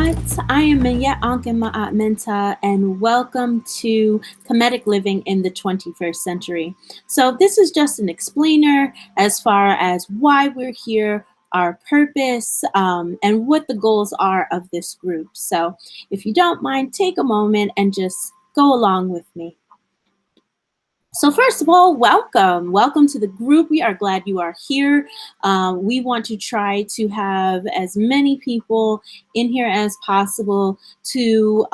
Ma'at. I am Maya Anke Ma'at Menta, and welcome to Kemetic Living in the 21st Century. So, this is just an explainer as far as why we're here, our purpose, and what the goals are of this group. So, if you don't mind, take a moment and just go along with me. So, first of all, welcome. Welcome to the group. We are glad you are here. We want to try to have as many people in here as possible to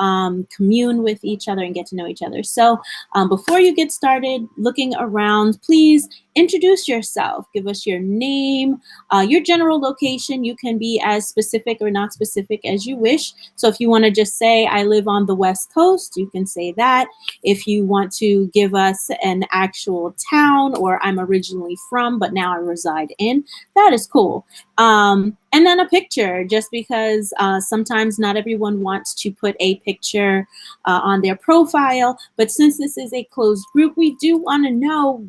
commune with each other and get to know each other. So, before you get started looking around, please introduce yourself. Give us your name, your general location. You can be as specific or not specific as you wish. So, if you want to just say, I live on the West Coast, you can say that. If you want to give us an actual town or I'm originally from, but now I reside in, that is cool. And then a picture, just because sometimes not everyone wants to put a picture on their profile. But since this is a closed group, we do want to know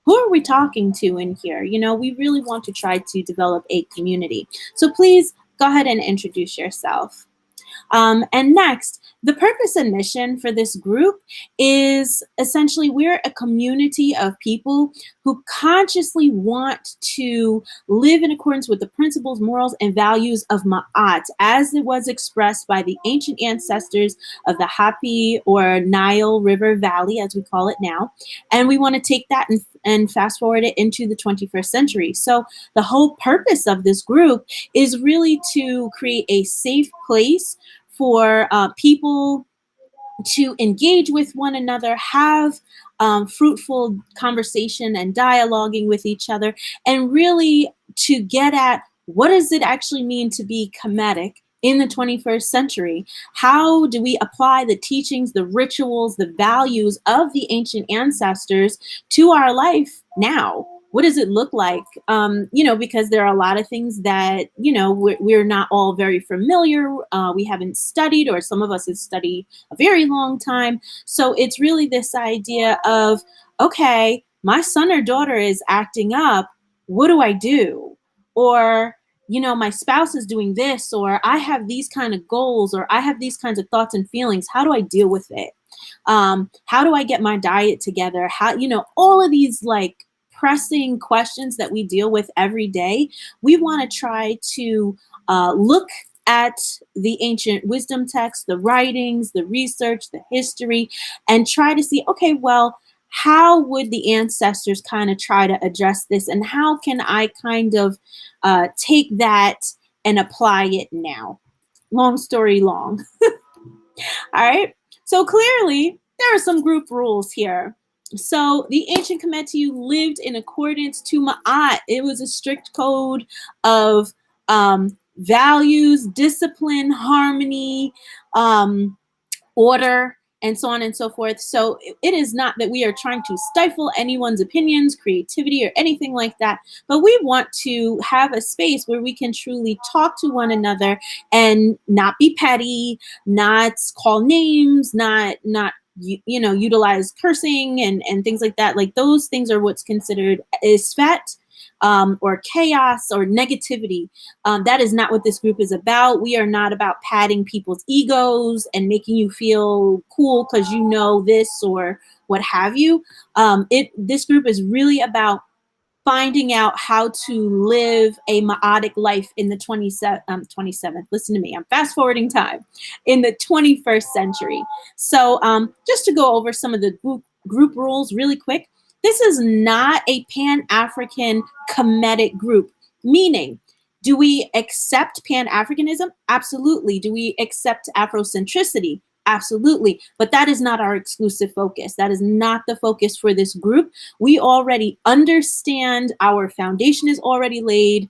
who are we talking to in here? You know, we really want to try to develop a community. So please go ahead and introduce yourself. And next, the purpose and mission for this group is essentially we're a community of people who consciously want to live in accordance with the principles, morals, and values of Ma'at as it was expressed by the ancient ancestors of the Hapi or Nile River Valley, as we call it now. And we want to take that and fast forward it into the 21st century. So the whole purpose of this group is really to create a safe place for people to engage with one another, have fruitful conversation and dialoguing with each other, and really to get at what does it actually mean to be Kemetic in the 21st century? How do we apply the teachings, the rituals, the values of the ancient ancestors to our life now? What does it look like? Because there are a lot of things that, we're not all very familiar. We haven't studied, or some of us have studied a very long time. So it's really this idea of, okay, my son or daughter is acting up. What do I do? Or, my spouse is doing this, or I have these kind of goals, or I have these kinds of thoughts and feelings. How do I deal with it? How do I get my diet together? All of these pressing questions that we deal with every day, we want to try to look at the ancient wisdom texts, the writings, the research, the history, and try to see, okay, well, how would the ancestors kind of try to address this? And how can I kind of take that and apply it now? Long story long. All right. So clearly, there are some group rules here. So the ancient Kemetic lived in accordance to Ma'at. It was a strict code of values, discipline, harmony, order, and so on and so forth. So it is not that we are trying to stifle anyone's opinions, creativity, or anything like that, but we want to have a space where we can truly talk to one another and not be petty, not call names, not utilize cursing and things like that. Like those things are what's considered isfet, or chaos or negativity. That is not what this group is about. We are not about padding people's egos and making you feel cool because you know this or what have you. This group is really about finding out how to live a Ma'atic life in the 27th. Listen to me, I'm fast forwarding time, in the 21st century. So just to go over some of the group rules really quick. This is not a Pan-African Kemetic group, meaning, do we accept Pan-Africanism? Absolutely. Do we accept Afrocentricity? Absolutely. But that is not our exclusive focus. That is not the focus for this group. We already understand, our foundation is already laid.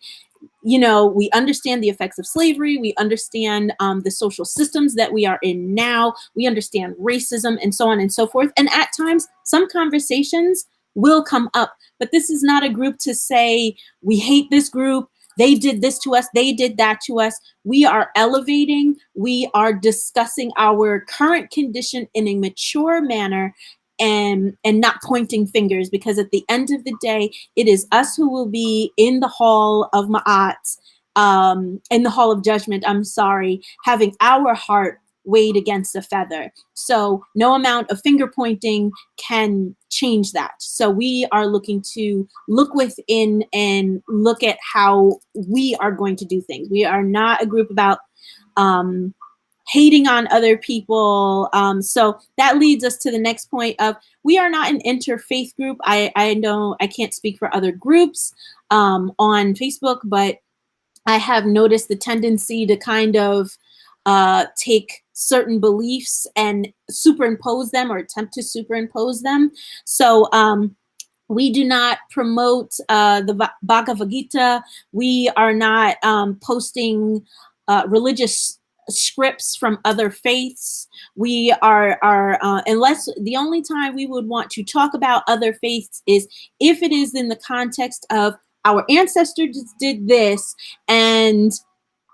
We understand the effects of slavery. We understand the social systems that we are in now. We understand racism and so on and so forth. And at times, some conversations will come up, but this is not a group to say, we hate this group, they did this to us, they did that to us. We are elevating, we are discussing our current condition in a mature manner, and not pointing fingers, because at the end of the day, it is us who will be in the hall of Ma'at in the hall of judgment, I'm sorry, having our heart weighed against a feather. So no amount of finger pointing can change that. So we are looking to look within and look at how we are going to do things. We are not a group about hating on other people. So that leads us to the next point of, we are not an interfaith group. I know I can't speak for other groups on Facebook, but I have noticed the tendency to kind of take certain beliefs and superimpose them, or attempt to superimpose them. So we do not promote the Bhagavad Gita. We are not posting religious scripts from other faiths. We are unless the only time we would want to talk about other faiths is if it is in the context of our ancestors did this, and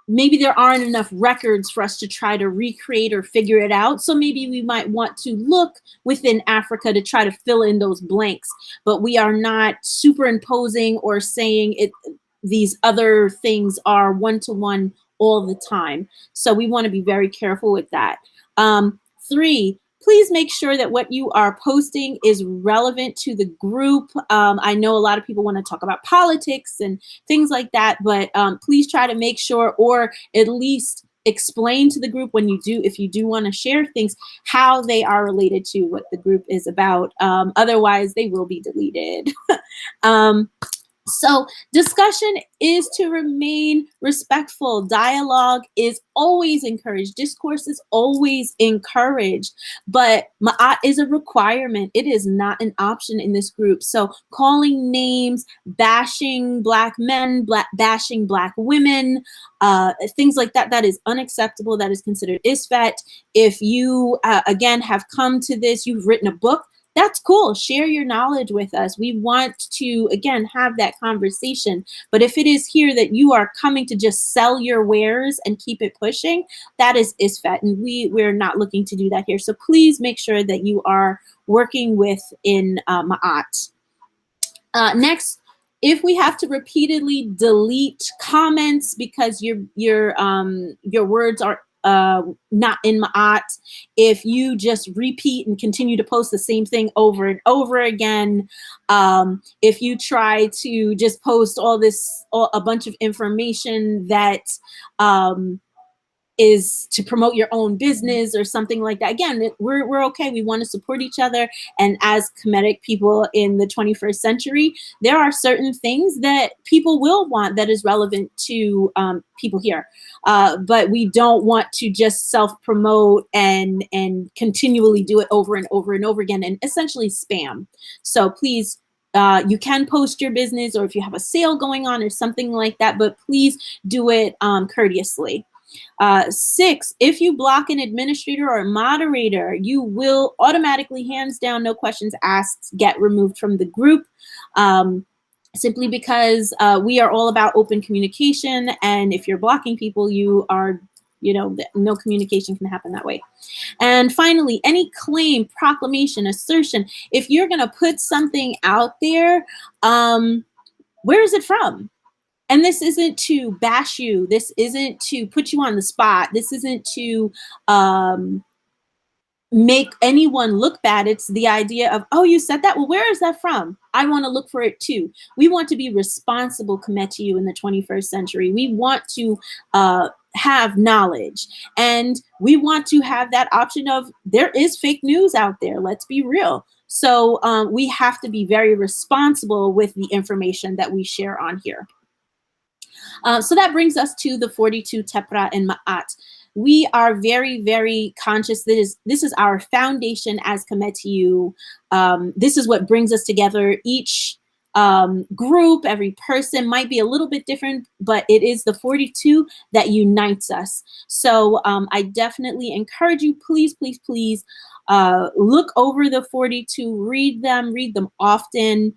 maybe there aren't enough records for us to try to recreate or figure it out. So maybe we might want to look within Africa to try to fill in those blanks, but we are not superimposing or saying it, these other things are one-to-one all the time. So we want to be very careful with that. 3, please make sure that what you are posting is relevant to the group. I know a lot of people want to talk about politics and things like that, but please try to make sure, or at least explain to the group when you do, if you do want to share things, how they are related to what the group is about. Otherwise, they will be deleted. So discussion is to remain respectful. Dialogue is always encouraged. Discourse is always encouraged, but ma'at is a requirement. It is not an option in this group. So calling names, bashing Black men, bashing Black women, things like that, that is unacceptable. That is considered isfet. If you, again, have come to this, you've written a book, that's cool. Share your knowledge with us. We want to, again, have that conversation. But if it is here that you are coming to just sell your wares and keep it pushing, that is isfet. And we're not looking to do that here. So please make sure that you are working within Ma'at. Next, if we have to repeatedly delete comments because your words are not in Ma'at, if you just repeat and continue to post the same thing over and over again, if you try to just post a bunch of information that is to promote your own business or something like that. Again, we're okay. We want to support each other. And as Kemetic people in the 21st century, there are certain things that people will want that is relevant to people here. But we don't want to just self-promote and continually do it over and over and over again and essentially spam. So please, you can post your business, or if you have a sale going on or something like that, but please do it courteously. 6, if you block an administrator or a moderator, you will automatically, hands down, no questions asked, get removed from the group. Simply because we are all about open communication, and if you're blocking people, you are, no communication can happen that way. And finally, any claim, proclamation, assertion, if you're going to put something out there, where is it from? And this isn't to bash you. This isn't to put you on the spot. This isn't to make anyone look bad. It's the idea of, oh, you said that? Well, where is that from? I want to look for it too. We want to be responsible Kemetic in the 21st century. We want to have knowledge, and we want to have that option of, there is fake news out there. Let's be real. So we have to be very responsible with the information that we share on here. So that brings us to the 42 Tepra and Ma'at. We are very, very conscious. This is our foundation as Kemetic. This is what brings us together. Each group, every person might be a little bit different, but it is the 42 that unites us. So I definitely encourage you, please, please, please, look over the 42, read them often.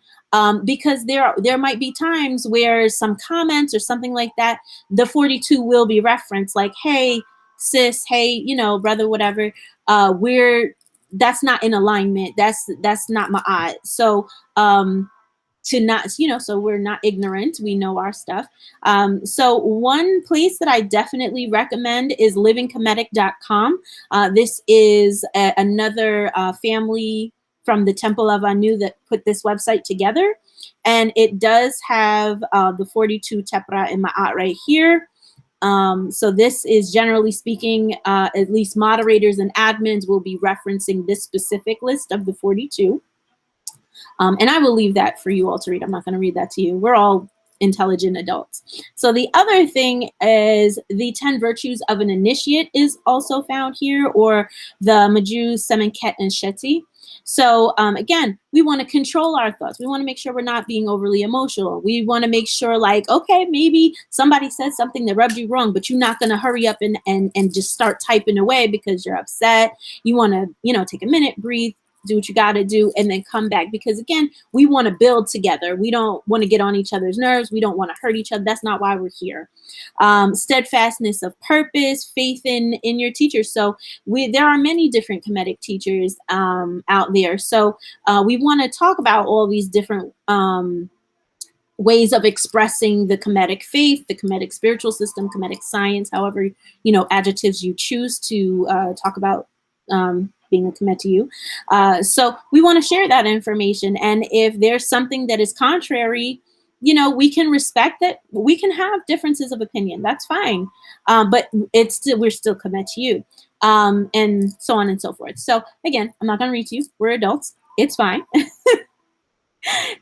Because there might be times where some comments or something like that, the 42 will be referenced, like, hey, sis, hey, brother, whatever. That's not in alignment. That's not Ma'at. So to not, so we're not ignorant. We know our stuff. So one place that I definitely recommend is livingkemetic.com. This is another family from the Temple of Anu that put this website together. And it does have the 42 Tepra and Ma'at right here. So this is, generally speaking, at least moderators and admins will be referencing this specific list of the 42. And I will leave that for you all to read. I'm not going to read that to you. We're all intelligent adults. So the other thing is the 10 virtues of an initiate is also found here, or the Maju, Semenket, and Sheti. So again, we want to control our thoughts. We want to make sure we're not being overly emotional. We want to make sure, like, okay, maybe somebody said something that rubbed you wrong, but you're not going to hurry up and just start typing away because you're upset. You want to, take a minute, breathe, do what you got to do, and then come back. Because again, we want to build together. We don't want to get on each other's nerves. We don't want to hurt each other. That's not why we're here. Steadfastness of purpose, faith in your teachers. So there are many different Kemetic teachers out there. So we want to talk about all these different ways of expressing the Kemetic faith, the Kemetic spiritual system, Kemetic science, however, adjectives you choose to talk about being a Kemetic. So we want to share that information. And if there's something that is contrary, we can respect that. We can have differences of opinion. That's fine. But we're still Kemetic. And so on and so forth. So again, I'm not going to read to you. We're adults. It's fine.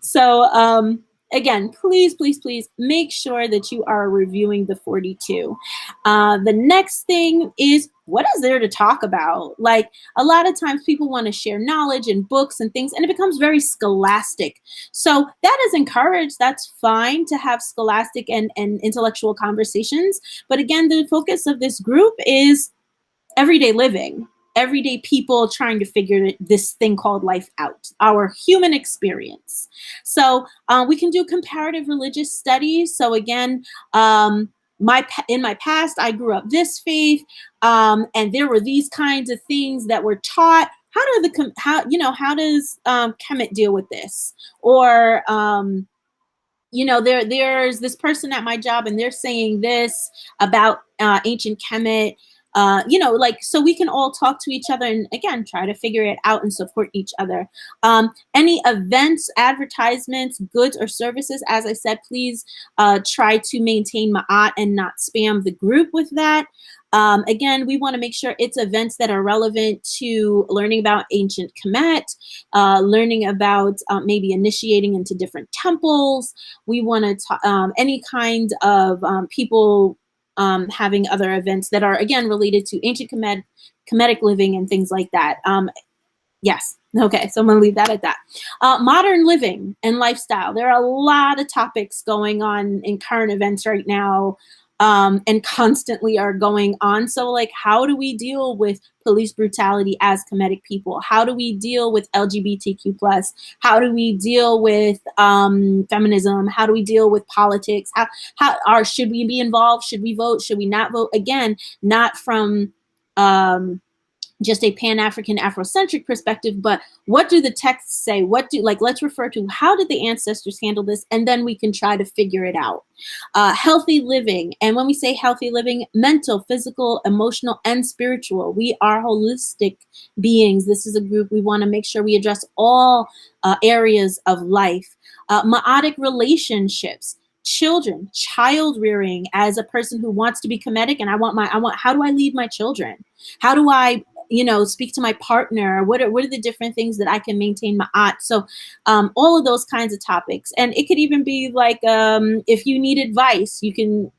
So again, please, please, please make sure that you are reviewing the 42. The next thing is, what is there to talk about? Like, a lot of times people want to share knowledge and books and things, and it becomes very scholastic. So that is encouraged. That's fine to have scholastic and intellectual conversations. But again, the focus of this group is everyday living. Everyday people trying to figure this thing called life out, our human experience. So we can do comparative religious studies. So again, in my past, I grew up this faith, and there were these kinds of things that were taught. How does Kemet deal with this? Or there's this person at my job, and they're saying this about ancient Kemet. So we can all talk to each other and, again, try to figure it out and support each other. Any events, advertisements, goods, or services, as I said, please try to maintain Ma'at and not spam the group with that. Again, we want to make sure it's events that are relevant to learning about ancient Kemet, learning about maybe initiating into different temples. We want to any kind of people having other events that are, again, related to ancient Kemetic living and things like that. Yes. Okay, so I'm going to leave that at that. Modern living and lifestyle. There are a lot of topics going on in current events right now, and constantly are going on. So, like, how do we deal with police brutality as Kemetic people? How do we deal with LGBTQ+? How do we deal with feminism? How do we deal with politics? Should we be involved? Should we vote? Should we not vote? Again, not from just a Pan-African, Afrocentric perspective, but what do the texts say? Let's refer to, how did the ancestors handle this? And then we can try to figure it out. Healthy living. And when we say healthy living, mental, physical, emotional, and spiritual. We are holistic beings. This is a group we want to make sure we address all areas of life. Ma'atic relationships. Children, child rearing. As a person who wants to be Kemetic, and how do I lead my children? How do I speak to my partner? What are the different things that I can maintain Ma'at? So all of those kinds of topics. And it could even be like, if you need advice, you can,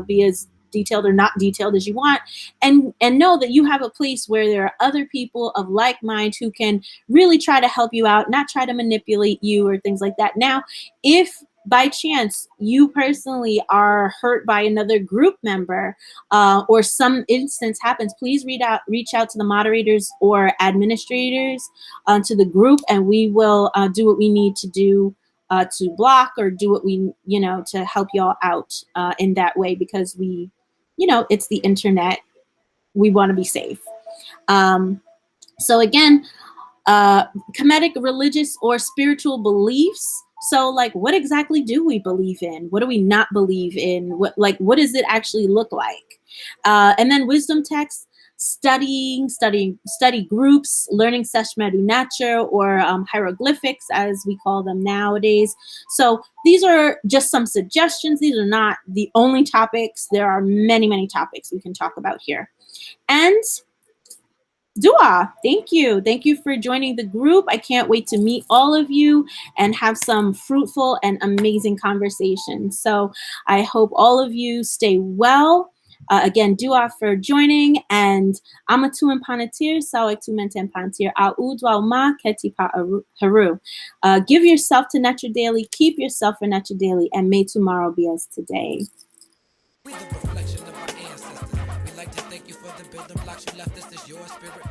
be as detailed or not detailed as you want, and know that you have a place where there are other people of like mind who can really try to help you out, not try to manipulate you or things like that. Now, if by chance you personally are hurt by another group member, or some instance happens, please reach out to the moderators or administrators to the group, and we will do what we need to do to block, or do what we, to help y'all out in that way, because we, it's the internet. We want to be safe. So again, Kemetic religious or spiritual beliefs. So, like, what exactly do we believe in? What do we not believe in? What does it actually look like? And then wisdom texts, study groups, learning Seshmeti Nature, or hieroglyphics, as we call them nowadays. So these are just some suggestions. These are not the only topics. There are many, many topics we can talk about here. And Dua, thank you. Thank you for joining the group. I can't wait to meet all of you and have some fruitful and amazing conversations. So I hope all of you stay well. Again, Dua for joining, and Amatu and Panatir, Sawek tu Menten Panatir, Audwa Ma Keti Pa Haru. Give yourself to Nature Daily, keep yourself for Nature Daily, and may tomorrow be as today. We the reflection of our ancestors. We like to thank you for the building blocks you left us as your spirit